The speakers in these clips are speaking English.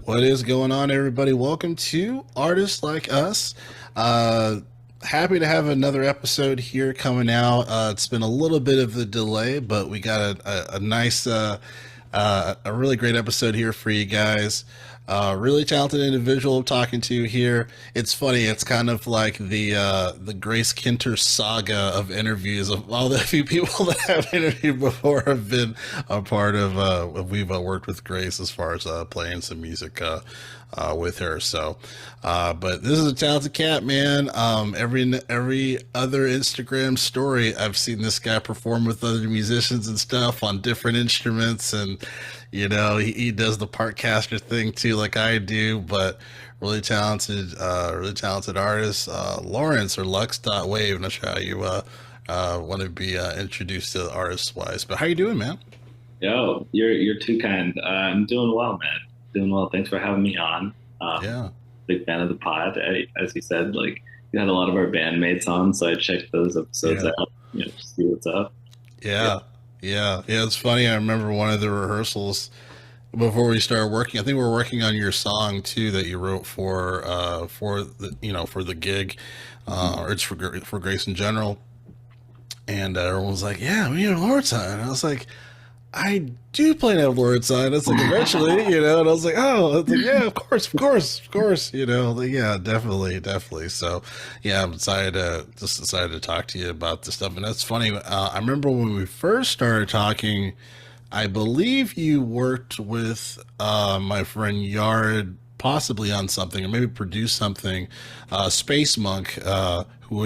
What is going on, everybody? Welcome to Artists Like Us. Uh, Happy to have another episode here coming out. It's been a little bit of a delay, but we got a nice, a really great episode here for you guys. Really talented individual I'm talking to here. It's funny. It's kind of like the Grace Kinter saga of interviews of all the few people that have interviewed before have been a part of. We've worked with Grace as far as playing some music with her. But this is a talented cat, man. Every other Instagram story, I've seen this guy perform with other musicians and stuff on different instruments, and he does the partcaster thing too, like I do. But really talented artist, Lawrence or Luxe.Wav. I'm not sure how you want to be introduced to artist wise, but how you doing, man? Yo, you're too kind. I'm doing well, man. Doing well. Thanks for having me on. Yeah. Big fan of the pod. As you said, like you had a lot of our bandmates on, so I checked those episodes Yeah. out. To see what's up. Yeah. Yeah, yeah. It's funny. I remember one of the rehearsals before we started working. I think we were working on your song too that you wrote for the for the gig, Mhm. or it's for Grace in general. And everyone was like, "Yeah, we need a Lord sign." And I was like, "I do plan to have Lord sign." It's like eventually, And I was like, "Oh," I was like, "Yeah, of course, of course, of course." Like, yeah, definitely, definitely. So, yeah, I'm decided to talk to you about this stuff. And that's funny. I remember when we first started talking. I believe you worked with my friend Yard, possibly on something, or maybe produced something. Space Monk, who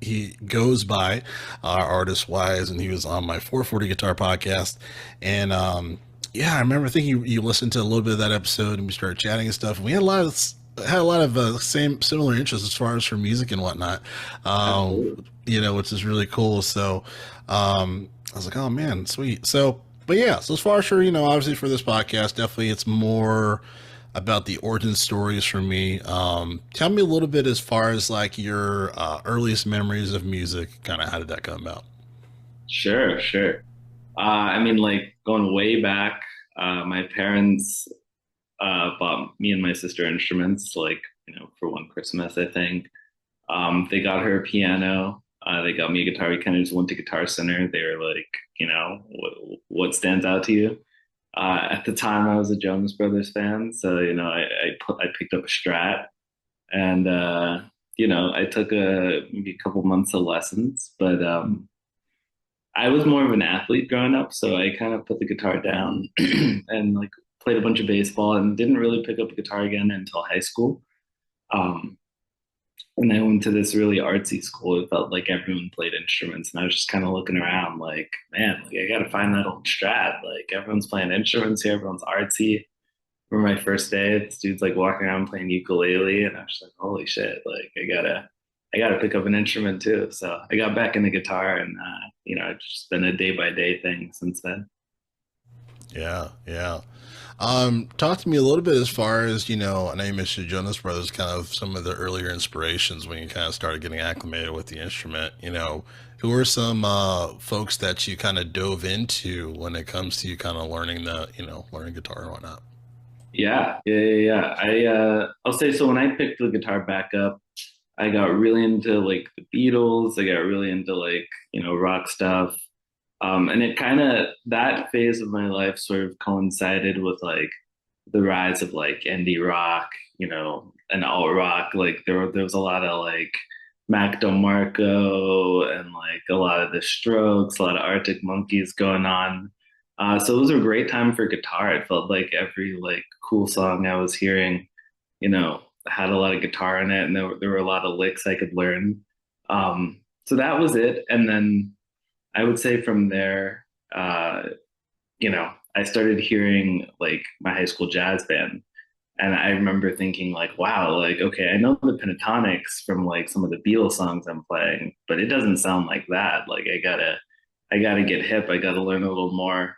he goes by artist wise, and he was on my 440 Guitar podcast. And yeah, I remember thinking you listened to a little bit of that episode, and we started chatting and stuff. And we had a lot of same similar interests as far as for music and whatnot. Absolutely. Which is really cool. So, I was like, oh man, sweet. So, but yeah, so as far as for, obviously for this podcast, definitely it's more about the origin stories for me. Tell me a little bit as far as like your earliest memories of music, kind of how did that come about? Sure, sure. I mean, like going way back, my parents bought me and my sister instruments, like for one Christmas, I think. They got her a piano. They got me a guitar. We kind of just went to Guitar Center. They were like, what stands out to you? At the time, I was a Jonas Brothers fan, so I picked up a Strat, and I took maybe a couple months of lessons. But I was more of an athlete growing up, so I kind of put the guitar down and like played a bunch of baseball, and didn't really pick up a guitar again until high school. Um, and I went to this really artsy school. It felt like everyone played instruments, and I was just kind of looking around, like, man, like I gotta find that old Strat. Like everyone's playing instruments here, everyone's artsy. For my first day, this dude's like walking around playing ukulele, and I was just like, holy shit, like I gotta pick up an instrument too. So I got back into guitar, and it's just been a day by day thing since then. Yeah, yeah. Talk to me a little bit as far as, I know you mentioned Jonas Brothers, kind of some of the earlier inspirations when you kind of started getting acclimated with the instrument. Who are some folks that you kind of dove into when it comes to you kind of learning guitar and whatnot? Yeah. I'll say so. When I picked the guitar back up, I got really into like the Beatles. I got really into like rock stuff. And it kind of that phase of my life sort of coincided with like the rise of like indie rock, and alt rock. Like there was a lot of like Mac DeMarco and like a lot of the Strokes, a lot of Arctic Monkeys going on. So it was a great time for guitar. It felt like every like cool song I was hearing, had a lot of guitar in it, and there were a lot of licks I could learn. So that was it, and then I would say from there, I started hearing like my high school jazz band. And I remember thinking like, wow, like, okay, I know the pentatonics from like some of the Beatles songs I'm playing, but it doesn't sound like that. Like I gotta get hip. I gotta learn a little more.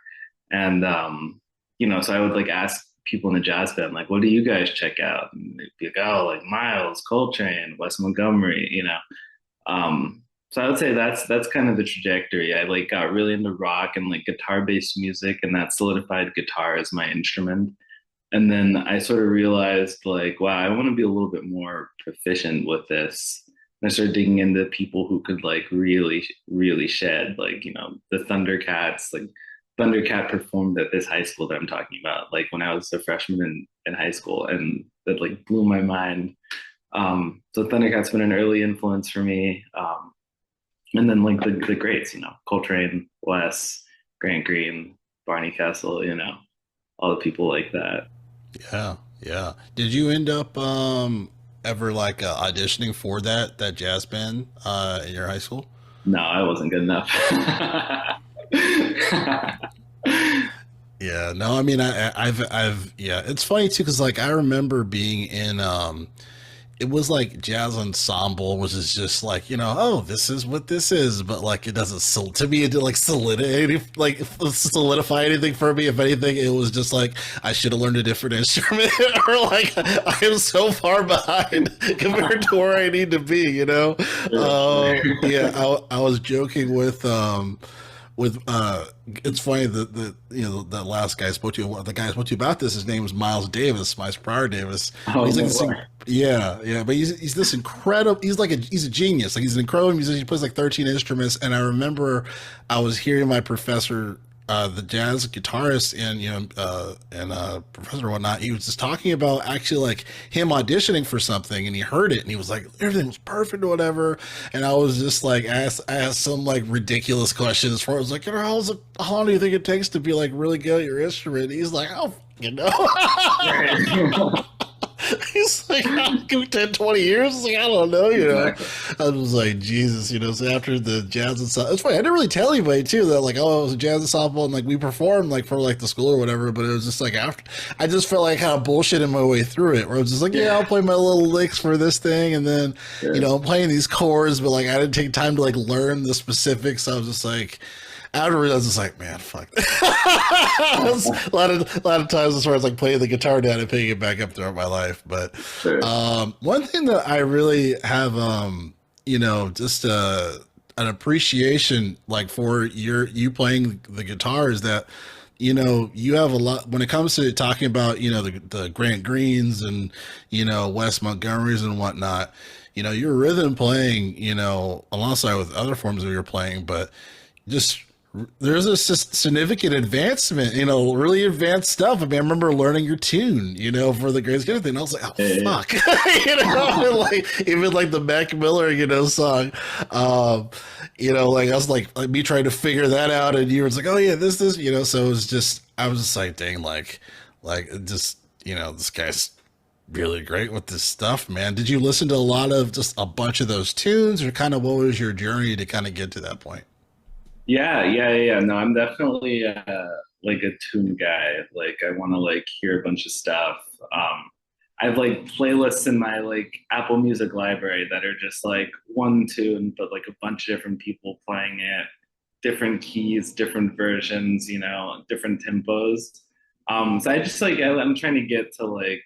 And so I would like ask people in the jazz band, like, what do you guys check out? And they'd be like, oh, like Miles, Coltrane, Wes Montgomery. So I would say that's kind of the trajectory. I like got really into rock and like guitar based music, and that solidified guitar as my instrument. And then I sort of realized like, wow, I want to be a little bit more proficient with this. And I started digging into people who could like really, really shed, like, the Thundercats. Like Thundercat performed at this high school that I'm talking about, like when I was a freshman in high school, and that like blew my mind. So Thundercat's been an early influence for me. And then like the greats, Coltrane, Wes, Grant Green, Barney Kessel, all the people like that. Yeah, yeah. Did you end up ever like auditioning for that jazz band in your high school? No, I wasn't good enough. Yeah, no, I mean, yeah, it's funny too, because like I remember being in, it was like jazz ensemble, which is just like, oh, this is what this is, but like it doesn't, to me, it didn't like solidify anything for me. If anything, it was just like, I should have learned a different instrument, or like, I am so far behind compared to where I need to be, yeah, I was joking with it's funny that that last guy I spoke to, the guy I spoke to about this, his name was Miles Davis, Miles Pryor Davis. But Oh he's like no this way. yeah, but he's this incredible, he's a genius, like he's an incredible musician. He plays like 13 instruments. And I remember I was hearing my professor, the jazz guitarist, and professor and whatnot, he was just talking about actually like him auditioning for something, and he heard it and he was like, everything was perfect or whatever. And I was just like, asked some like ridiculous questions as far as like, how long do you think it takes to be like really good at your instrument? And he's like, oh, Right. he's like, give me 10, 20 years. It's like, I don't know, Exactly. I was like, Jesus, so after the jazz ensemble, it's funny. I didn't really tell anybody too that like, oh, it was a jazz ensemble, and like we performed like for like the school or whatever. But it was just like after, I just felt like kind of bullshitting my way through it, where I was just like, yeah, I'll Yeah. play my little licks for this thing, and then Sure. I'm playing these chords, but like I didn't take time to like learn the specifics. I was just like, afterwards, I was just like, man, fuck. A lot of times as far as like playing the guitar down and picking it back up throughout my life. But Sure. one thing that I really have, just an appreciation like for you playing the guitar is that you have a lot when it comes to talking about the Grant Greens and Wes Montgomerys and whatnot. Your rhythm playing alongside with other forms of your playing, but just there's a significant advancement, really advanced stuff. I mean, I remember learning your tune, for the greatest good thing. I was like, oh Yeah. fuck, like even like the Mac Miller, song, um, like I was like me trying to figure that out, and you were like, oh yeah, this, so it was just, I was just like, dang, like just, this guy's really great with this stuff, man. Did you listen to a lot of just a bunch of those tunes, or kind of what was your journey to kind of get to that point? Yeah. No, I'm definitely like a tune guy. Like I want to like hear a bunch of stuff. I have like playlists in my like Apple Music library that are just like one tune, but like a bunch of different people playing it, different keys, different versions, different tempos. So I just like I'm trying to get to like,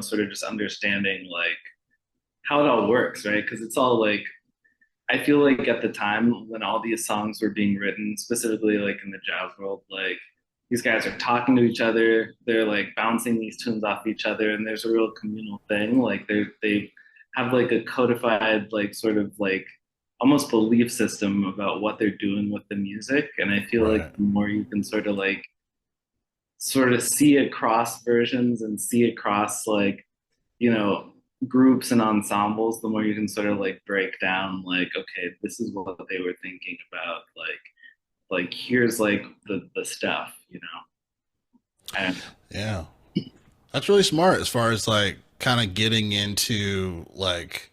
sort of just understanding like how it all works, right? Because it's all like I feel like at the time when all these songs were being written, specifically like in the jazz world, like these guys are talking to each other, they're like bouncing these tunes off each other, and there's a real communal thing. Like they have like a codified, like sort of like almost belief system about what they're doing with the music. And I feel like Right. the more you can sort of see across versions and see across like you know groups and ensembles, the more you can sort of like break down like, okay, this is what they were thinking about, like here's like the stuff, and Yeah. That's really smart as far as like kind of getting into like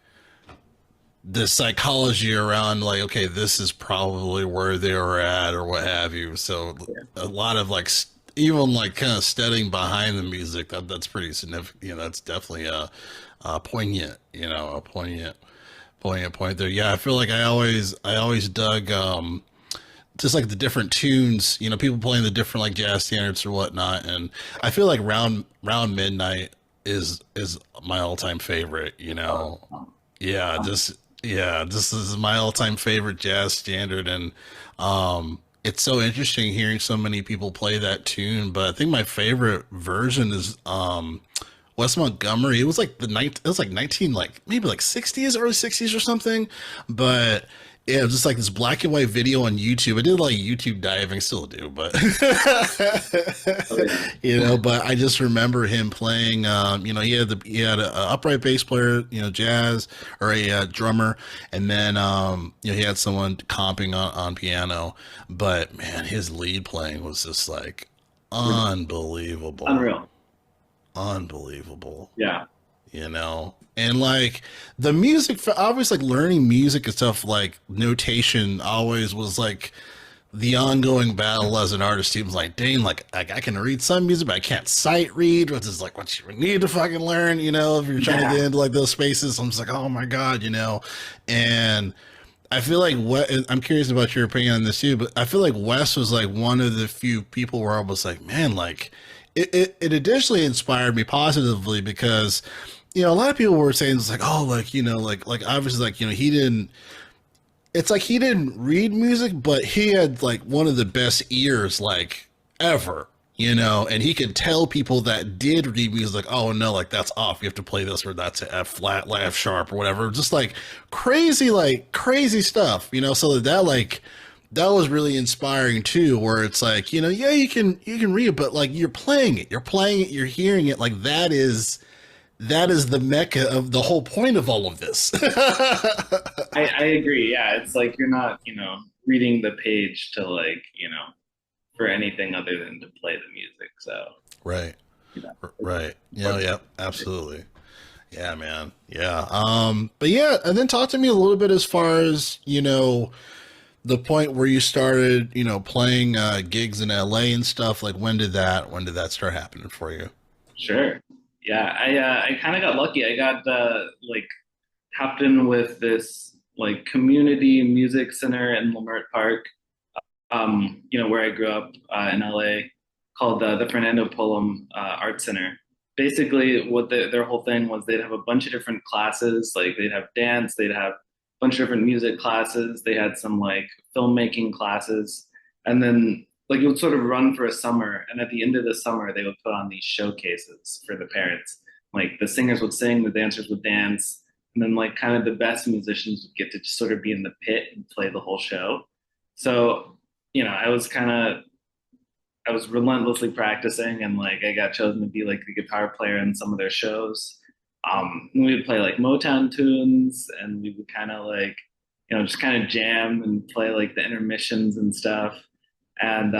the psychology around like, okay, this is probably where they were at or what have you. So yeah, a lot of like even like kind of studying behind the music, that's pretty significant. That's definitely a poignant, a poignant point there. Yeah, I feel like I always dug just like the different tunes, people playing the different like jazz standards or whatnot. And I feel like round midnight is my all time favorite, Yeah, um, just yeah, this is my all time favorite jazz standard. And it's so interesting hearing so many people play that tune, but I think my favorite version is Wes Montgomery. It was like it was like 19, like maybe like 60s, early 60s or something. But yeah, it was just like this black and white video on YouTube. I did like YouTube diving, still do, but Oh yeah. but I just remember him playing. He had a upright bass player, jazz or a drummer, and then he had someone comping on piano. But man, his lead playing was just like unbelievable, Unreal. unbelievable. Yeah. And like the music, for always like learning music and stuff, like notation always was like the ongoing battle as an artist. He was like, dang, like I can read some music, but I can't sight read, which is like what you need to fucking learn, if you're trying to Yeah. get into like those spaces. I'm just like, oh my God, and I feel like what I'm curious about your opinion on this too, but I feel like Wes was like one of the few people where I was like, man, like it additionally inspired me positively because, a lot of people were saying it's like, oh, like, like obviously like, he didn't, it's like he didn't read music, but he had like one of the best ears like ever, and he could tell people that did read music like, oh no, like that's off. You have to play this or that's a F flat, F sharp or whatever. Just like crazy stuff, so that was really inspiring too, where it's like, yeah, you can read it, but like you're playing it, you're hearing it, like that is the mecca of the whole point of all of this. I agree. Yeah, it's like you're not, reading the page to like, for anything other than to play the music. So, Right. you know, Right. what- Yeah, absolutely. Yeah, man. Yeah. But yeah, and then talk to me a little bit as far as, the point where you started, playing gigs in LA and stuff. Like when did that start happening for you? Sure. Yeah, I kind of got lucky. I got like hopped in with this like community music center in Leimert Park, where I grew up in LA, called the Fernando Pullum Art Center. Basically, what their whole thing was, they'd have a bunch of different classes. Like they'd have dance, they'd have a bunch of different music classes. They had some like filmmaking classes, and then like it would sort of run for a summer. And at the end of the summer, they would put on these showcases for the parents. Like the singers would sing, the dancers would dance, and then like kind of the best musicians would get to just sort of be in the pit and play the whole show. So I was relentlessly practicing, and like I got chosen to be like the guitar player in some of their shows. We would play like Motown tunes, and we would kind of like, just kind of jam and play like the intermissions and stuff. And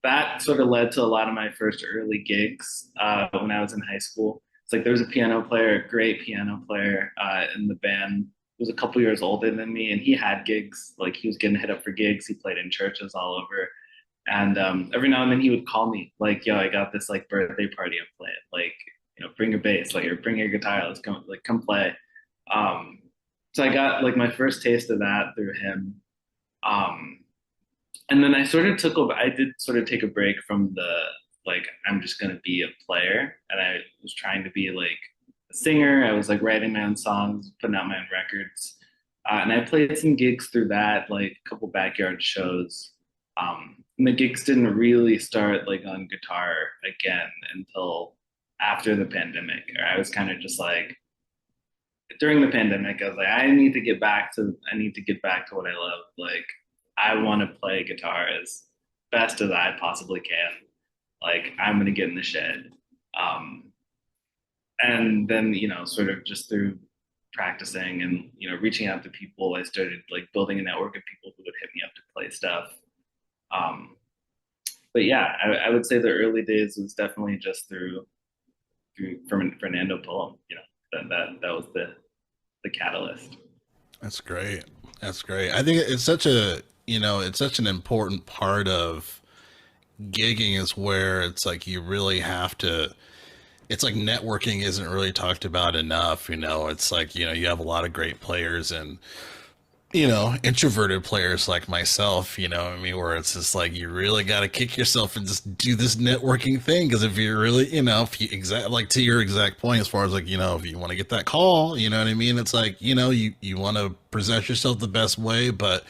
that sort of led to a lot of my first early gigs when I was in high school. It's like there was a piano player, a great piano player in the band. He was a couple years older than me, and he had gigs. Like he was getting hit up for gigs. He played in churches all over. And every now and then he would call me like, "Yo, I got this like birthday party. I'm playing. Like, bring your bass, like, or bring your guitar. Let's come play." Um, so I got like my first taste of that through him. Um, and then I sort of took over. I did sort of take a break from the like I'm just gonna be a player, and I was trying to be like a singer. I was like writing my own songs, putting out my own records, and I played some gigs through that, like a couple backyard shows. And the gigs didn't really start like on guitar again until after the pandemic. Or I was kind of just like during the pandemic, I was like, I need to get back to what I love. Like I want to play guitar as best as I possibly can. Like I'm gonna get in the shed. Um, and then, sort of just through practicing and, reaching out to people, I started like building a network of people who would hit me up to play stuff. Um, but yeah, I would say the early days was definitely just through Fernando Pullum. That was the catalyst. That's great. That's great. I think it's such an important part of gigging is where it's like you really have to, it's like networking isn't really talked about enough. It's like, you have a lot of great players and introverted players like myself, I mean, where it's just like you really got to kick yourself and just do this networking thing. Because if you're really, if you exact like to your exact point, as far as like, if you want to get that call, you know what I mean? It's like, you want to present yourself the best way, but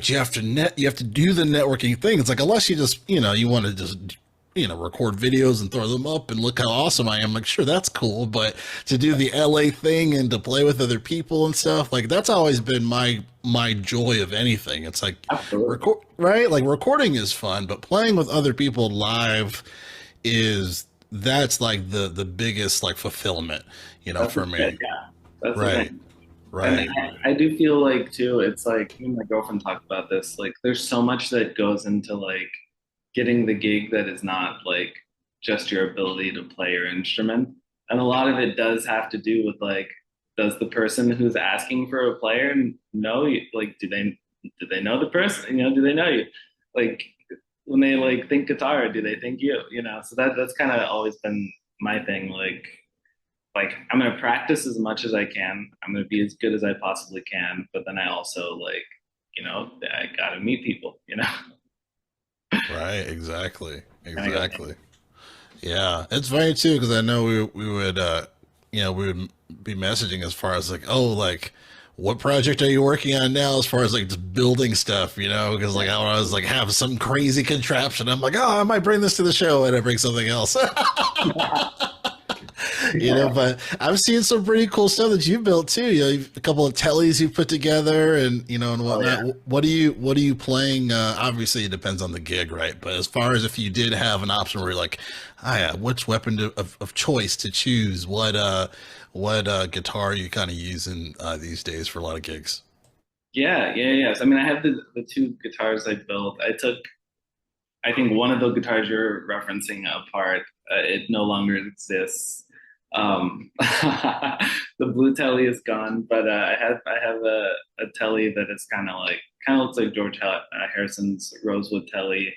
you have to do the networking thing. It's like, unless you just, you want to just record videos and throw them up and look how awesome I am. Like, sure, that's cool, but to do the LA thing and to play with other people and stuff, like that's always been my joy of anything. It's like Absolutely. record right? Like recording is fun, but playing with other people live is that's like the biggest like fulfillment, That's the for shit. me. Yeah, that's the Right. thing. And Right. I do feel like too, it's like me and my girlfriend talked about this. Like, there's so much that goes into like getting the gig that is not like just your ability to play your instrument. And a lot of it does have to do with like, does the person who's asking for a player know you? Like, do they know the person? Do they know you? Like, when they like think guitar, do they think you? So that's kind of always been my thing. Like I'm gonna practice as much as I can. I'm gonna be as good as I possibly can. But then I also like, I gotta meet people. Right. Exactly. And I go, Exactly. Yeah, it's funny too because I know we would be messaging as far as like, oh, like, what project are you working on now? As far as like just building stuff, because like I was like have some crazy contraption. I'm like, oh, I might bring this to the show, and I bring something else. yeah, But I've seen some pretty cool stuff that you've built too. A couple of tellies you've put together, and and oh whatnot. yeah, What are you playing? Obviously, it depends on the gig, right? But as far as if you did have an option where you're like, ah, yeah, which weapon of choice to choose? What guitar are you kind of using these days for a lot of gigs? yeah, yeah, yeah. So, I mean, I have the two guitars I built. I think one of the guitars you're referencing apart. It no longer exists. The blue telly is gone, but I have a telly that is kind of looks like George Harrison's Rosewood telly.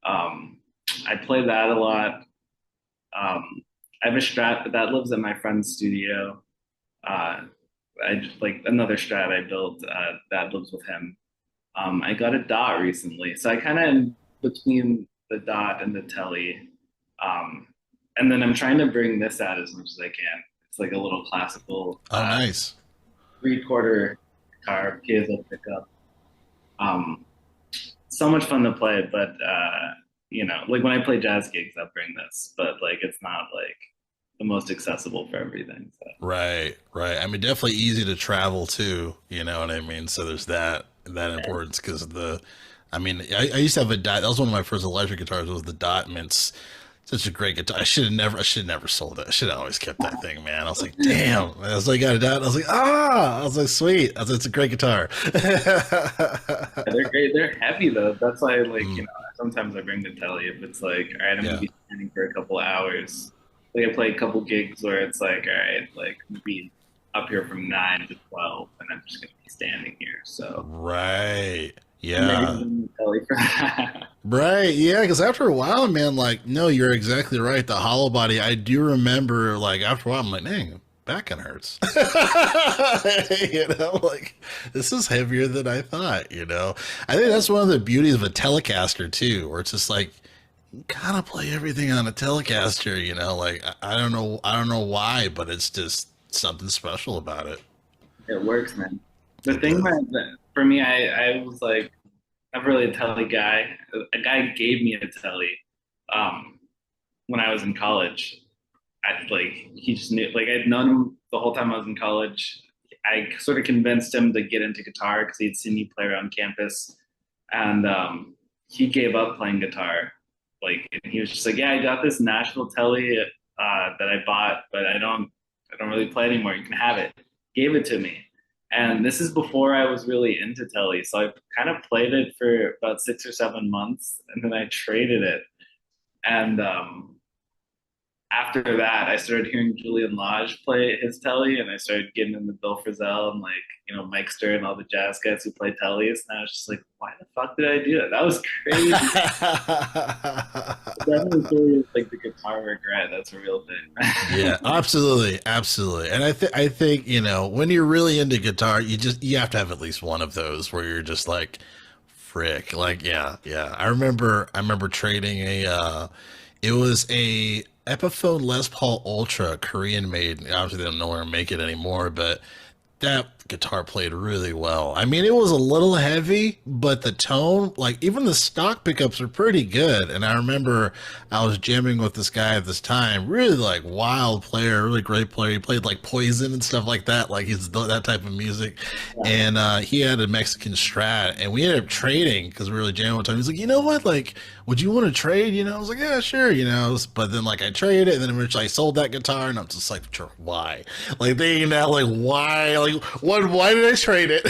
Um, I play that a lot. Um, I have a Strat that lives at my friend's studio. Uh, I just like another Strat I built that lives with him. I got a dot recently, so I kind of am between the dot and the telly. Um, and then I'm trying to bring this out as much as I can. It's like a little classical Oh, nice. 3/4 guitar piezo pickup. Um, so much fun to play, but like when I play jazz gigs, I'll bring this, but like it's not like the most accessible for everything. So Right, right. I mean, definitely easy to travel too. You know what I mean? So there's that importance because I mean, I used to have a dot. That was one of my first electric guitars. Was the dot Mints. Such a great guitar. I should have never sold it. I should have always kept that thing, man. I was like, damn. I was like, got a dot. I was like, ah. I was like, sweet. I was like, it's a great guitar. they're great. They're heavy though. That's why, like, Mm, sometimes I bring the telly if it's like, all right, I'm gonna yeah. be standing for a couple hours. Like I play a couple gigs where it's like, all right, like I'm gonna be up here from 9 to 12, and I'm just gonna be standing here. So Right. I'm ready to Yeah. bring the telly for that. Right, yeah, because after a while, man, like, no, you're exactly right. The hollow body, I do remember, like, after a while, I'm like, dang, back kind of hurts. Like, this is heavier than I thought. I think that's one of the beauties of a Telecaster, too, where it's just like, you kind of play everything on a Telecaster. Like, I don't know why, but it's just something special about it. It works, man. The It thing does. that for me, I was like, I'm really a telly guy. A guy gave me a telly um, when I was in college. He just knew, like I'd known him the whole time I was in college. I sort of convinced him to get into guitar because he'd seen me play around campus, and he gave up playing guitar. And he was just like, "Yeah, I got this Nashville telly that I bought, but I don't really play anymore. You can have it." Gave it to me, and this is before I was really into telly, so I kind of played it for about 6 or 7 months, and then I traded it, and after that, I started hearing Julian Lage play his telly, and I started getting into Bill Frisell and like Mike Stern and all the jazz guys who play tellies. And I was just like, why the fuck did I do that? That was crazy. Definitely feels like the guitar regret. That's a real thing. Yeah, absolutely, absolutely. And I think, when you're really into guitar, you have to have at least one of those where you're just like, frick. Like, yeah, yeah. I remember trading it was a Epiphone Les Paul Ultra, Korean made. Obviously they don't know where to make it anymore, but that guitar played really well. I mean, it was a little heavy, but the tone, like even the stock pickups are pretty good. And I remember I was jamming with this guy at this time, really like wild player, really great player. He played like Poison and stuff like that, like he's that type of music. And he had a Mexican Strat, and we ended up trading because we were really jamming one time. He's like, you know what, like, would you want to trade? I was like, yeah, sure, But then like I traded, and then eventually I sold that guitar, and I'm just like, sure, why? Like they now like why? Like why did I trade it?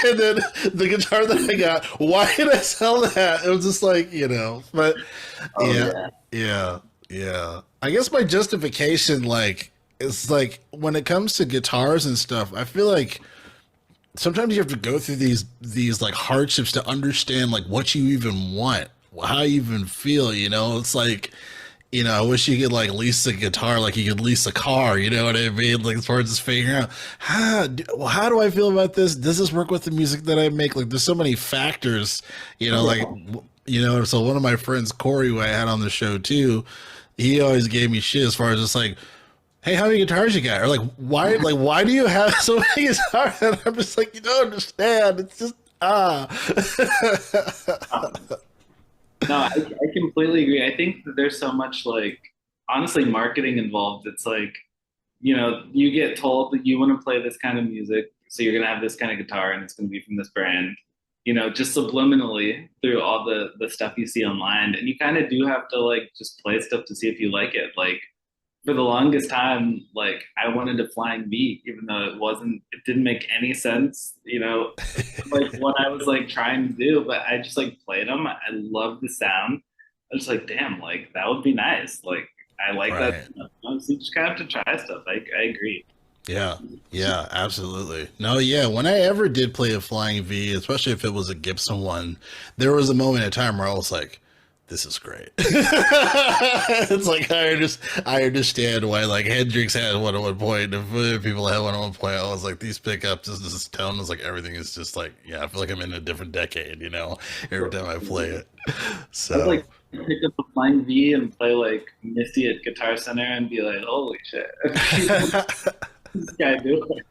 And then the guitar that I got, why did I sell that? It was just like, but Oh yeah, yeah. yeah, yeah. I guess my justification, like, is like when it comes to guitars and stuff, I feel like sometimes you have to go through these like hardships to understand like what you even want, how you even feel. It's like, I wish you could like lease a guitar like you could lease a car. You know what I mean? Like as far as just figuring out how do I feel about this? Does this work with the music that I make? Like there's so many factors. Like So one of my friends, Corey, who I had on the show too, he always gave me shit as far as just like, hey, how many guitars you got? Or like why do you have so many guitars? And I'm just like, you don't understand. It's just ah. Um, No, I completely agree. I think that there's so much like honestly marketing involved. It's like, you get told that you want to play this kind of music, so you're gonna have this kind of guitar and it's gonna be from this brand, just subliminally through all the stuff you see online. And you kind of do have to like just play stuff to see if you like it. Like for the longest time, like I wanted a flying V, even though it didn't make any sense, like what I was like trying to do, but I just like played them. I love the sound. I was like, damn, like that would be nice. Like I like that. Right. So you just kind of have to try stuff. I agree. Yeah. Yeah, absolutely. No, yeah. When I ever did play a flying V, especially if it was a Gibson one, there was a moment in time where I was like, this is great. It's like I understand why like Hendrix had one at one point, and other people had one at one point. I was like, these pickups, this tone is like everything is just like, yeah, I feel like I'm in a different decade, every time I play it. I would So like pick up a flying V and play like Misty at Guitar Center and be like, holy shit, this guy doing?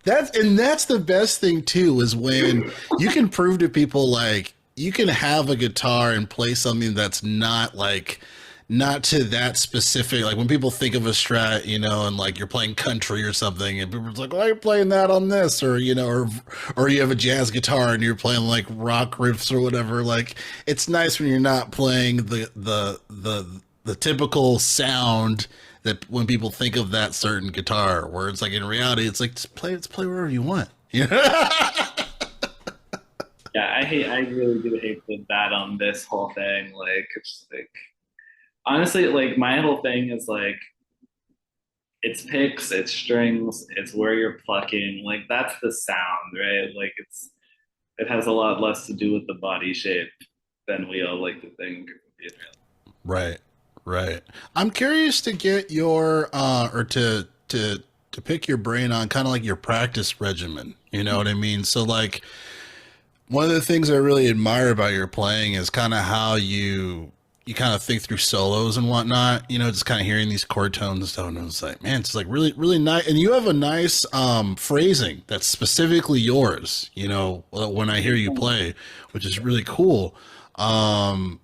that's the best thing too, is when you can prove to people like you can have a guitar and play something that's not to that specific. Like when people think of a Strat, and like you're playing country or something, and people are like, why are you playing that on this? Or or you have a jazz guitar and you're playing like rock riffs or whatever. Like it's nice when you're not playing the typical sound that when people think of that certain guitar, where it's like in reality, it's like just play wherever you want. Yeah, I really do hate that on this whole thing. Like, it's like honestly, like my whole thing is like it's picks, it's strings, it's where you're plucking. Like that's the sound, right? Like it has a lot less to do with the body shape than we all like to think. Right, right. I'm curious to get your or to pick your brain on kind of like your practice regimen. You know what I mean? So like one of the things I really admire about your playing is kind of how you kind of think through solos and whatnot. Just kind of hearing these chord tones and stuff, and it's like, man, it's like really really nice. And you have a nice phrasing that's specifically yours. When I hear you play, which is really cool. Um,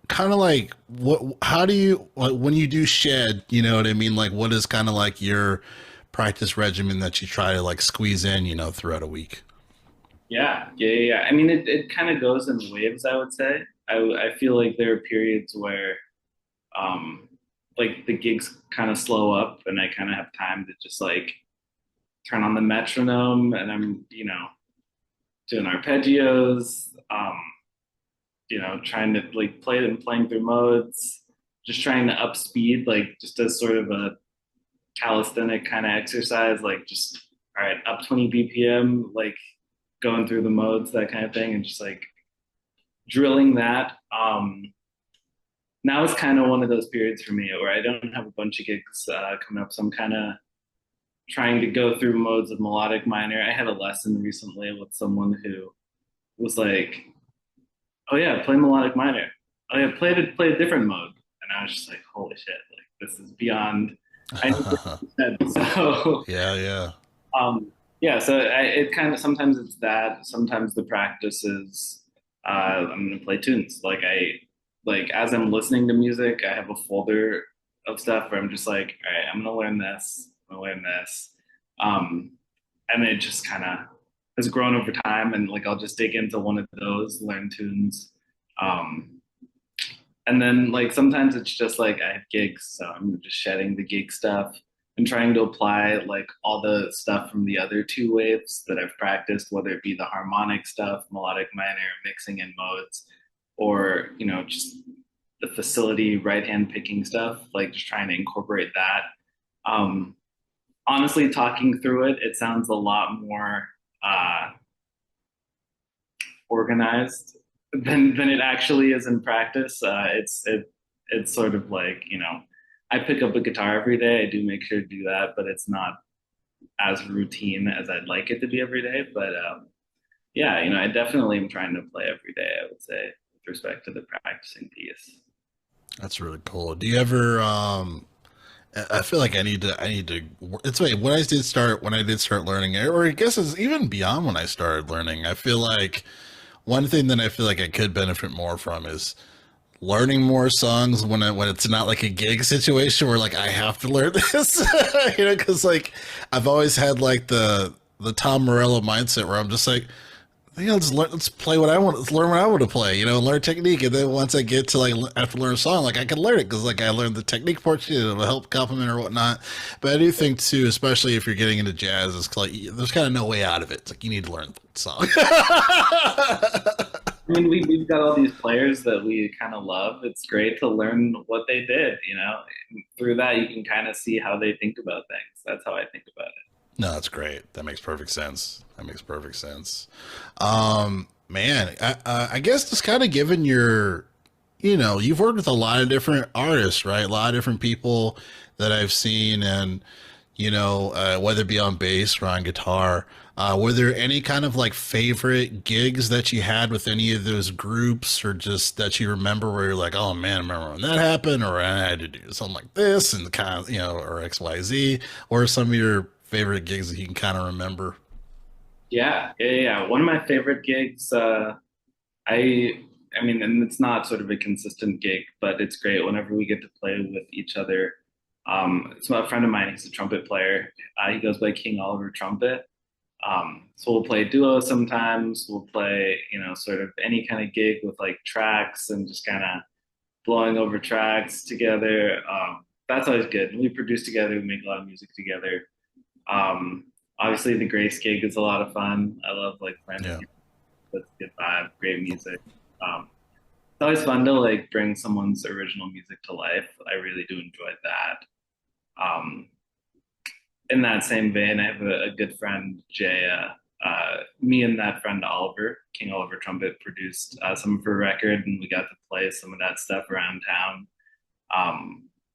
Kind of like what? How do you like when you do shed? You know what I mean? Like, what is kind of like your practice regimen that you try to like squeeze in? Throughout a week. Yeah. I mean, it kind of goes in waves, I would say. I feel like there are periods where, um, like the gigs kind of slow up and I kind of have time to just like turn on the metronome and I'm, doing arpeggios, trying to like play and playing through modes, just trying to up speed, like just as sort of a calisthenic kind of exercise, like just all right, up 20 BPM, like going through the modes, that kind of thing, and just like drilling that. Now it's kind of one of those periods for me where I don't have a bunch of gigs coming up, so I'm kind of trying to go through modes of melodic minor. I had a lesson recently with someone who was like, "Oh yeah, play melodic minor. Oh yeah, play a different mode." And I was just like, "Holy shit! Like this is beyond." I need to so Yeah, yeah. yeah. So it kind of sometimes it's that. Sometimes the practice is I'm gonna play tunes. Like as I'm listening to music, I have a folder of stuff where I'm just like, all right, I'm gonna learn this. I'm gonna learn this. Um, and it just kind of has grown over time, and like I'll just dig into one of those, learn tunes. Um, and then like sometimes it's just like I have gigs, so I'm just shedding the gig stuff and trying to apply like all the stuff from the other two waves that I've practiced, whether it be the harmonic stuff, melodic minor, mixing in modes, or just the facility right hand picking stuff, like just trying to incorporate that. Um, Honestly, talking through it, it sounds a lot more uh, organized than it actually is in practice. It's sort of like I pick up a guitar every day. I do make sure to do that, but it's not as routine as I'd like it to be every day. But yeah, I definitely am trying to play every day. I would say with respect to the practicing piece. That's really cool. Do you ever I feel like I need to it's funny when I did start learning, or I guess it's even beyond when I started learning. I feel like one thing that I feel like I could benefit more from is learning more songs when it's not like a gig situation where like I have to learn this, because like I've always had like the Tom Morello mindset where I'm just like, let's play what I want. Let's learn what I want to play. Learn technique, and then once I get to like I have to learn a song, like I can learn it because like I learned the technique portion, it'll help complement or whatnot. But I do think too, especially if you're getting into jazz, it's like there's kind of no way out of it. It's like you need to learn the song. I mean, we've got all these players that we kind of love. It's great to learn what they did, And through that, you can kind of see how they think about things. That's how I think about it. No, that's great. That makes perfect sense. That makes perfect sense. Man, I guess just kind of given you've worked with a lot of different artists, right? A lot of different people that I've seen, and whether it be on bass or on guitar. Were there any kind of like favorite gigs that you had with any of those groups, or just that you remember where you're like, oh man, I remember when that happened, or I had to do something like this, and kind of, or XYZ, or some of your favorite gigs that you can kind of remember? Yeah, yeah, yeah. One of my favorite gigs. I, I mean, and it's not sort of a consistent gig, but it's great whenever we get to play with each other. It's a friend of mine. He's a trumpet player. He goes by King Oliver Trumpet. So we'll play duo sometimes. We'll play, sort of any kind of gig with like tracks and just kind of blowing over tracks together. That's always good. And we produce together. We make a lot of music together. Obviously, the Grace gig is a lot of fun. I love like playing with Yeah, people. That's a good vibe, great music. It's always fun to like bring someone's original music to life. I really do enjoy that. Um, in that same vein, I have a good friend, Jay. Me and that friend Oliver, King Oliver Trumpet, produced some of her record, and we got to play some of that stuff around town.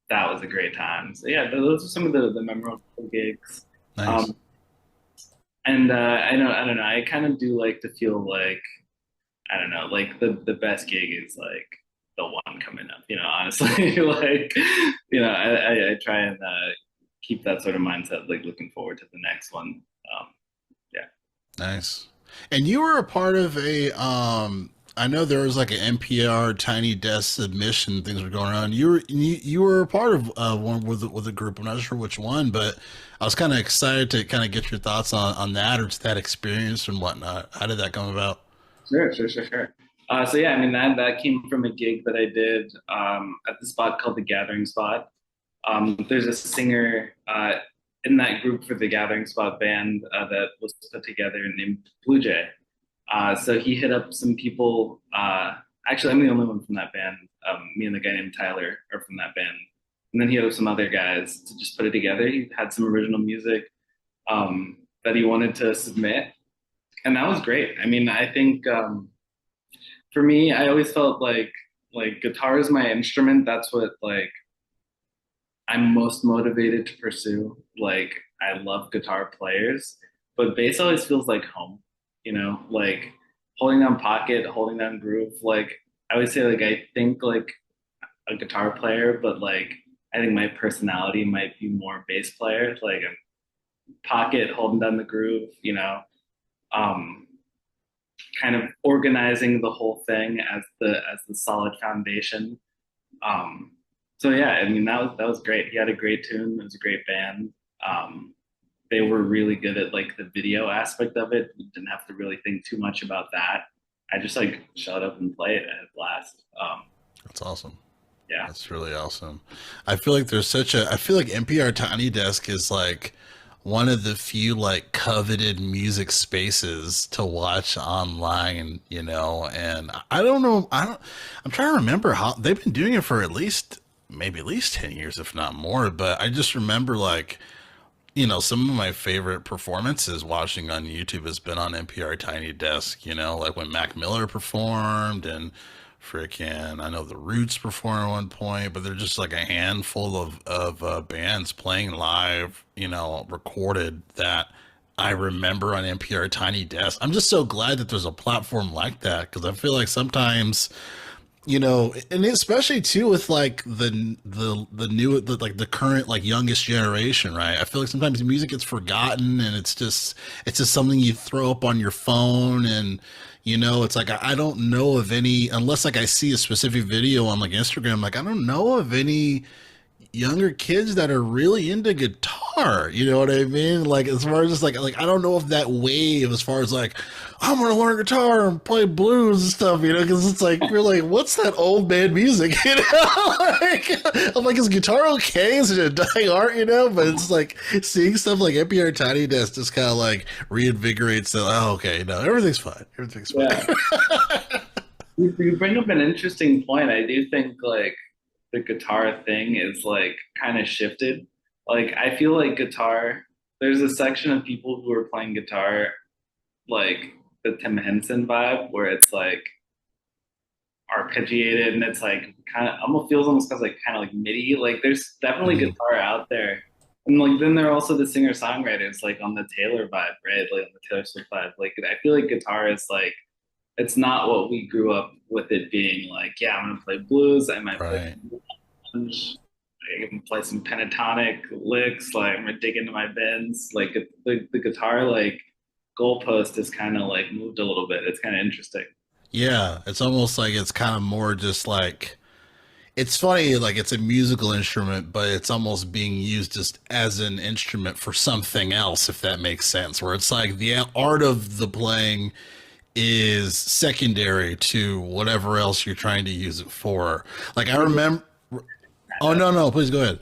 That was a great time. So yeah, those are some of the memorable gigs. nice. Um, and I don't know. I kind of do like to feel like I don't know, like the best gig is like the one coming up. Honestly, like I try and keep that sort of mindset, like looking forward to the next one. Um, yeah. Nice. And you were a part of I know there was like an NPR Tiny Desk submission things were going on. You were a part of one with a group. I'm not sure which one, but I was kind of excited to kind of get your thoughts on that, or just that experience and whatnot. How did that come about? Sure, sure, sure, sure. So yeah, I mean that came from a gig that I did at the spot called the Gathering Spot. There's a singer in that group for the Gathering Spot band that was put together named Blue Jay. So he hit up some people Actually, I'm the only one from that band. Me and the guy named Tyler are from that band. And then he had some other guys to just put it together. He had some original music that he wanted to submit, and that was great. I mean, I think for me, I always felt like guitar is my instrument. That's what like I'm most motivated to pursue. Like I love guitar players, but bass always feels like home, like holding down pocket, holding down groove. Like I always say like I think like a guitar player, but like I think my personality might be more bass player. Like I'm pocket, holding down the groove, um kind of organizing the whole thing as the solid foundation. Um, so yeah, I mean that was great. He had a great tune. It was a great band. Um, they were really good at like the video aspect of it. We didn't have to really think too much about that. I just like shut up and play it at blast. That's awesome. Yeah, That's really awesome. I feel like NPR Tiny Desk is like one of the few like coveted music spaces to watch online, and I'm trying to remember how they've been doing it for maybe at least 10 years, if not more. But I just remember like, some of my favorite performances watching on YouTube has been on NPR Tiny Desk, like when Mac Miller performed and freaking, I know the Roots performed at one point, but they're just like a handful of bands playing live, recorded that I remember on NPR Tiny Desk. I'm just so glad that there's a platform like that because I feel like sometimes and especially too with like the new like the current like youngest generation, right? I feel like sometimes music gets forgotten and it's just something you throw up on your phone and it's like I don't know of any unless like I see a specific video on like Instagram, like I don't know of any younger kids that are really into guitar. You know what I mean? Like as far as just like I don't know if that wave as far as like I'm gonna learn guitar and play blues and stuff, because it's like you're like, what's that old man music? Like, I'm like, is guitar okay? Is it a dying art? But it's like seeing stuff like NPR Tiny Desk just kind of like reinvigorates that. Oh, okay, no, everything's fine. Everything's yeah. fine. You bring up an interesting point. I do think like the guitar thing is like kind of shifted. Like I feel like guitar. There's a section of people who are playing guitar like the Tim Henson vibe, where it's like arpeggiated and it's like kind of almost feels almost kind of like MIDI. Like there's definitely Mhm. guitar out there, and like then there are also the singer songwriters like on the Taylor vibe, right? Like on the Taylor Swift vibe. Like I feel like guitar is like it's not what we grew up with it being. Like yeah, I'm gonna play blues. I might play Right. grunge. I can play some pentatonic licks. Like I'm gonna dig into my bends. Like the guitar like goalpost is kind of like moved a little bit. It's kind of interesting. Yeah, it's almost like it's kind of more just like it's funny, like it's a musical instrument, but it's almost being used just as an instrument for something else, if that makes sense. Where it's like the art of the playing is secondary to whatever else you're trying to use it for. Like I remember. Oh no, no, please go ahead.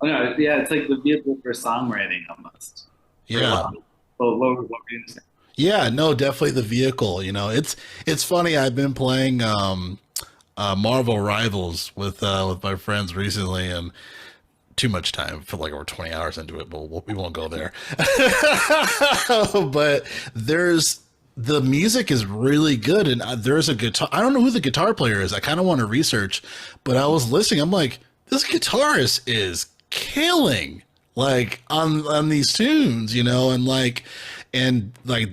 Oh, no, yeah, it's like the vehicle for songwriting almost for a Yeah, lot. But what were you saying? yeah, no, definitely the vehicle. It's funny. I've been playing Marvel Rivals with my friends recently, and too much time. I feel like we're 20 hours into it, but we won't go there. But there's the music is really good, and there's a guitar. I don't know who the guitar player is. I kind of want to research, but I was listening. I'm like, this guitarist is killing like on these tunes, and like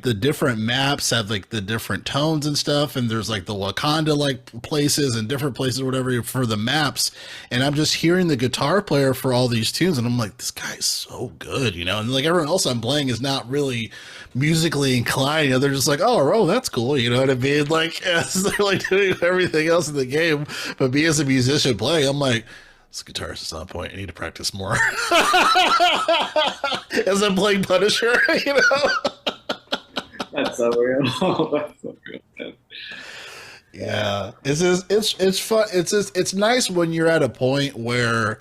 the different maps have like the different tones and stuff, and there's like the Wakanda like places and different places or whatever for the maps, and I'm just hearing the guitar player for all these tunes, and I'm like, this guy is so good, and like everyone else I'm playing is not really musically inclined, they're just like, oh, that's cool, you know what I mean? Like they're like doing everything else in the game, but me as a musician playing, I'm like, this guitarist is on point. I need to practice more. As I'm playing Punisher, That's so real. That's so real. Man. Yeah. Yeah, it's fun. It's nice when you're at a point where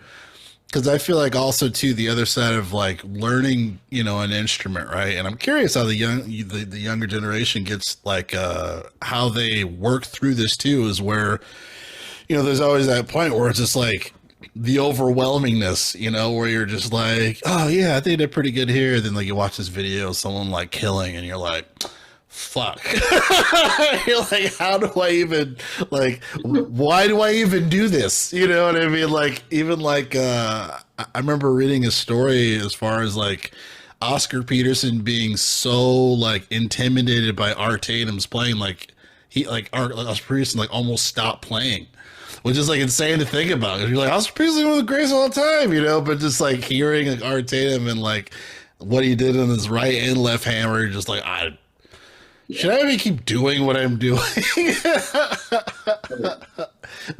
because I feel like also too the other side of like learning, an instrument, right? And I'm curious how the younger generation gets like how they work through this too. Is where there's always that point where it's just like the overwhelmingness, where you're just like, oh yeah, I think they're pretty good here. Then like you watch this video of someone like killing, and you're like, fuck. You're like, how do I even like? Why do I even do this? You know what I mean? Like even like I remember reading a story as far as like Oscar Peterson being so like intimidated by Art Tatum's playing, like he like Oscar Peterson like almost stopped playing, which is like insane to think about. You're like, Oscar Peterson was great all the time, but just like hearing like Art Tatum and like what he did on his right and left hand, where you're just like, should I even keep doing what I'm doing?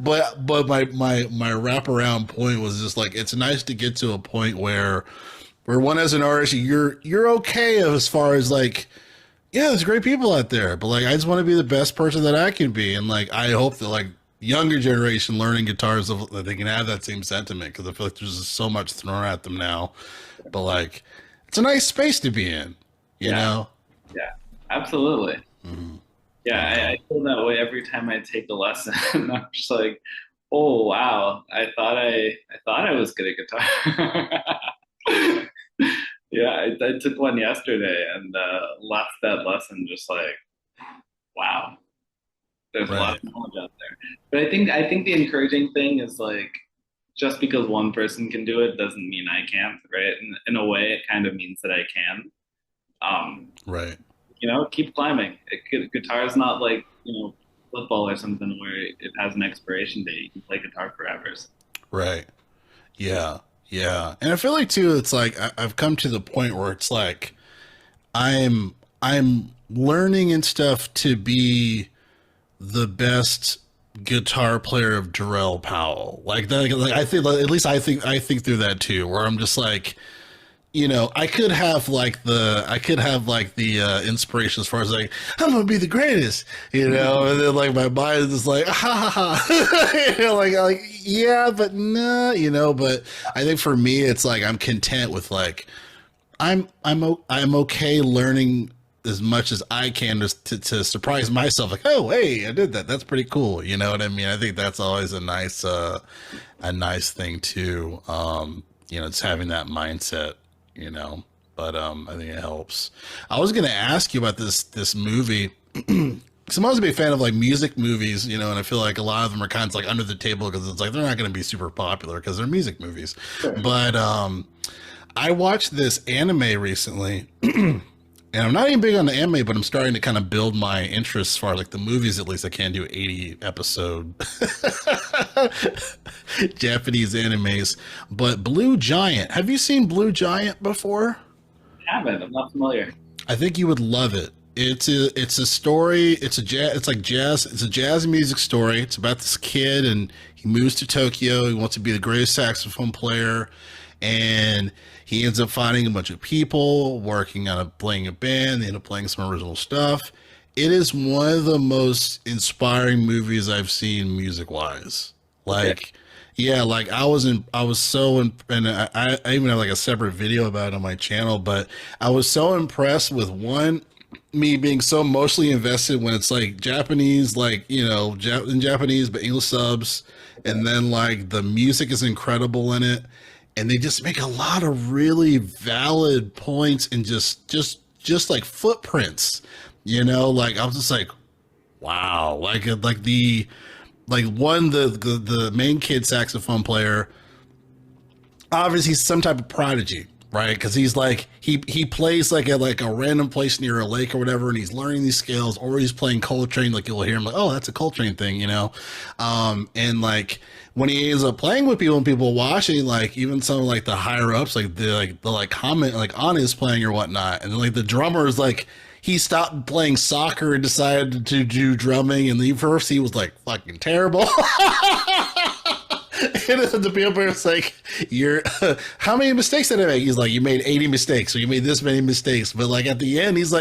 But my wraparound point was just like it's nice to get to a point where one as an artist you're okay as far as like, yeah, there's great people out there, but like I just want to be the best person that I can be, and like I hope that like younger generation learning guitars that they can have that same sentiment, because I feel like there's just so much thrown at them now, but like it's a nice space to be in, you Yeah, know. yeah, absolutely. Mm-hmm. Yeah, I feel that way every time I take a lesson. I'm just like, oh wow, I thought I was good at guitar. Yeah, I took one yesterday and left that lesson just like, wow, there's a lot Right. of knowledge out there. But I think the encouraging thing is like just because one person can do it doesn't mean I can't, right? In a way, it kind of means that I can. Um, Right. keep climbing. Guitar is not like football or something where it has an expiration date. You can play guitar forever. So, Right. Yeah. Yeah. And I feel like too, it's like I've come to the point where it's like I'm learning and stuff to be the best guitar player of Jarrell Powell. Like that, like I think at least I think through that too, where I'm just like, I could have like the inspiration as far as like I'm gonna be the greatest, and then like my mind is just like ha ha ha, like yeah, but nah, but I think for me it's like I'm content with like I'm okay learning as much as I can to surprise myself, like, oh hey, I did that, that's pretty cool, you know what I mean? I think that's always a nice thing too. It's having that mindset, but I think it helps. I was going to ask you about this movie. Because I'm always a big fan of like music movies, and I feel like a lot of them are kind of like under the table because it's like they're not going to be super popular because they're music movies. But I watched this anime recently, and I'm not even big on the anime, but I'm starting to kind of build my interest as far as like the movies. At least I can do 80 episode Japanese animes. But Blue Giant, have you seen Blue Giant before? I haven't. I'm not familiar. I think you would love it. It's a story. It's like jazz. It's a jazz music story. It's about this kid, and he moves to Tokyo. He wants to be the greatest saxophone player, and he ends up finding a bunch of people working on playing a band. They end up playing some original stuff. It is one of the most inspiring movies I've seen music wise. Okay. Like, yeah, like I was so, and I even have like a separate video about it on my channel, but I was so impressed with one, me being so emotionally invested when it's like Japanese, like, in Japanese, but English subs. Okay. And then like the music is incredible in it. And they just make a lot of really valid points and just like footprints, like I was just like, wow, like the main kid saxophone player, obviously he's some type of prodigy, right? Because he's like he plays like at like a random place near a lake or whatever, and he's learning these skills, or he's playing Coltrane. Like you'll hear him like, oh, that's a Coltrane thing, and like when he ends up playing with people and people watching, like even some of like the higher ups, like the like comment like on his playing or whatnot, and then like the drummer is like. He stopped playing soccer and decided to do drumming. And the first he was like fucking terrible. And the people are like, "You're how many mistakes did I make?" He's like, "You made 80 mistakes, or you made this many mistakes." But like at the end, he's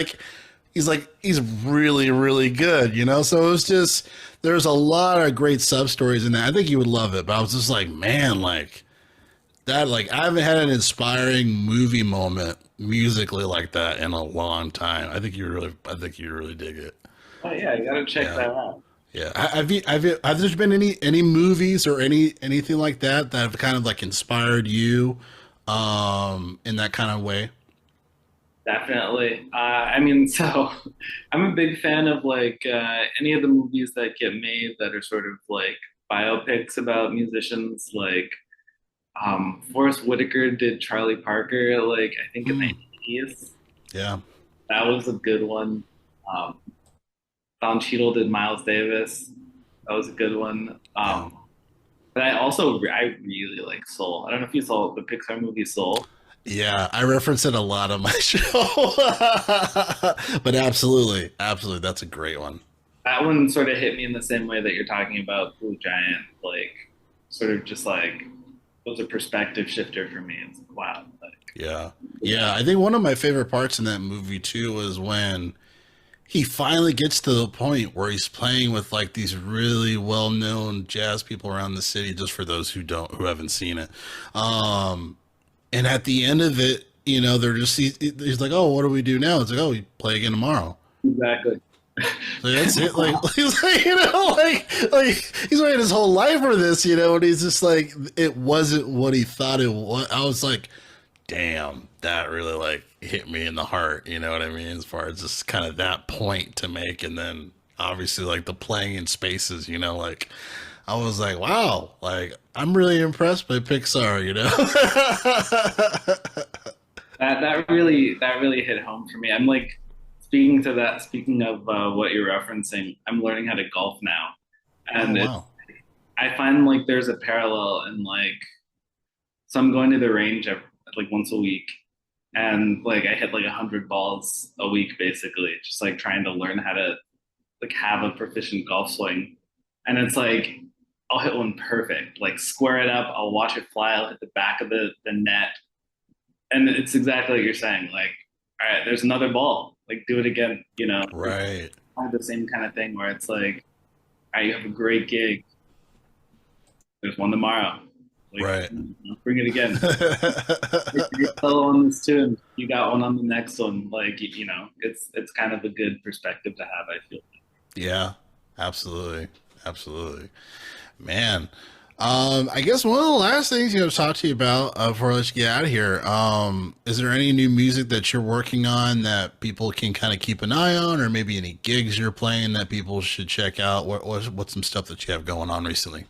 really really good, So it was just there's a lot of great sub stories in that. I think you would love it. But I was just like, man, like that like I haven't had an inspiring movie moment musically like that in a long time. I think you really dig it. Oh yeah, I gotta check Yeah. that out. Yeah. Have there been any movies or anything like that that have kind of like inspired you in that kind of way? Definitely. I mean, so I'm a big fan of like any of the movies that get made that are sort of like biopics about musicians. Like Forrest Whitaker did Charlie Parker, like I think in the Hmm. 80s. Yeah. That was a good one. Um, Don Cheadle did Miles Davis. That was a good one. Yeah. But I really like Soul. I don't know if you saw the Pixar movie Soul. Yeah, I reference it a lot on my show. But absolutely, absolutely, that's a great one. That one sort of hit me in the same way that you're talking about Blue Giant, like sort of just like was a perspective shifter for me. It's like, wow, like Yeah. Yeah, I think one of my favorite parts in that movie too was when he finally gets to the point where he's playing with like these really well-known jazz people around the city, just for those who haven't seen it. Um and at the end of it, they're just he's like, "Oh, what do we do now?" It's like, "Oh, we play again tomorrow." exactly. So that's it. Like he's like, like he's waiting his whole life for this, and he's just like, it wasn't what he thought it was. I was like, damn, that really like hit me in the heart. You know what I mean? As far as just kind of that point to make, and then obviously like the playing in spaces. Like I was like, wow, like I'm really impressed by Pixar. That really hit home for me. I'm like speaking of what you're referencing, I'm learning how to golf now, Oh and wow. I find like there's a parallel in like so I'm going to the range like once a week, and like I hit like 100 balls a week basically, just like trying to learn how to like have a proficient golf swing. And it's like I'll hit one perfect, like square it up, I'll watch it fly, I'll hit the back of the net. And it's exactly like you're saying, like, all right, there's another ball. Like do it again, It's Right. kind of the same kind of thing where it's like, all right, you have a great gig. There's one tomorrow. Like, Right. bring it again. You're solo on this tune. You got one on the next one. Like, it's kind of a good perspective to have, I feel. Yeah. Absolutely. Absolutely. Man, I guess one of the last things to talk to you about before I let you get out of here, is there any new music that you're working on that people can kind of keep an eye on, or maybe any gigs you're playing that people should check out? What's some stuff that you have going on recently?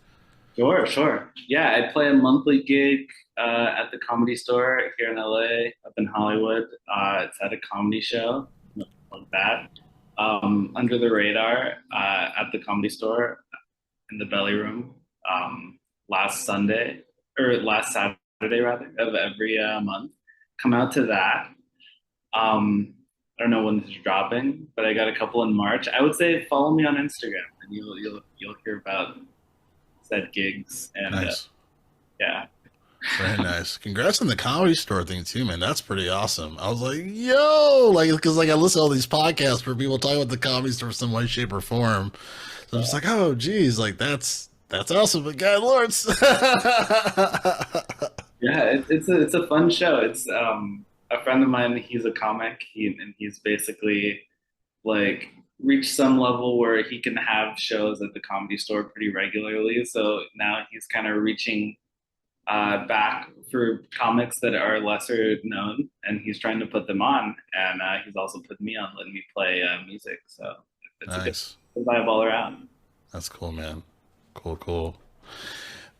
Sure, sure. Yeah, I play a monthly gig at the Comedy Store here in LA, up in Hollywood. It's at a comedy show, like that. Under the radar at the Comedy Store in the Belly Room last Sunday, or last Saturday rather, of every month. Come out to that. I don't know when this is dropping, but I got a couple in March. I would say follow me on Instagram, and you'll hear about said gigs. And Nice. yeah, Very nice. Congrats on the comedy store thing too, man. That's pretty awesome. I was like, yo, like, because like I listen to all these podcasts where people talk about the comedy store in some way, shape, or form. So I'm just like, oh, geez, like that's awesome. But God, Lawrence. yeah, it's a fun show. It's a friend of mine. He's a comic. He's basically like reached some level where he can have shows at the Comedy Store pretty regularly. So now he's kind of reaching back for comics that are lesser known, and he's trying to put them on. And he's also put me on, letting me play music. So it's a Nice. good vibe all around. That's cool, man. Cool, cool.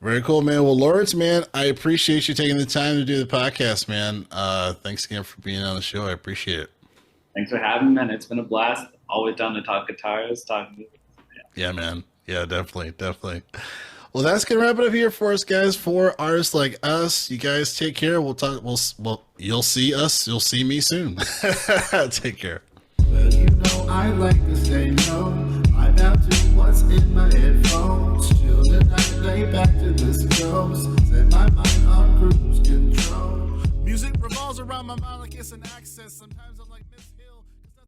Very cool, man. Well, Lawrence, man, I appreciate you taking the time to do the podcast, man. Thanks again for being on the show. I appreciate it. Thanks for having me, man. It's been a blast. Always down to talk guitars, talk music. Yeah, man. Yeah, definitely, definitely. Well, that's gonna wrap it up here for us, guys. For artists like us, you guys take care. We'll talk. Well, you'll see us. You'll see me soon. Take care. Well, I like to stay low. I bow to what's in my headphones. Chill the night, lay back to the shows. Set my mind on cruise control. Music revolves around my mind like it's an access. Sometimes I'm like missing.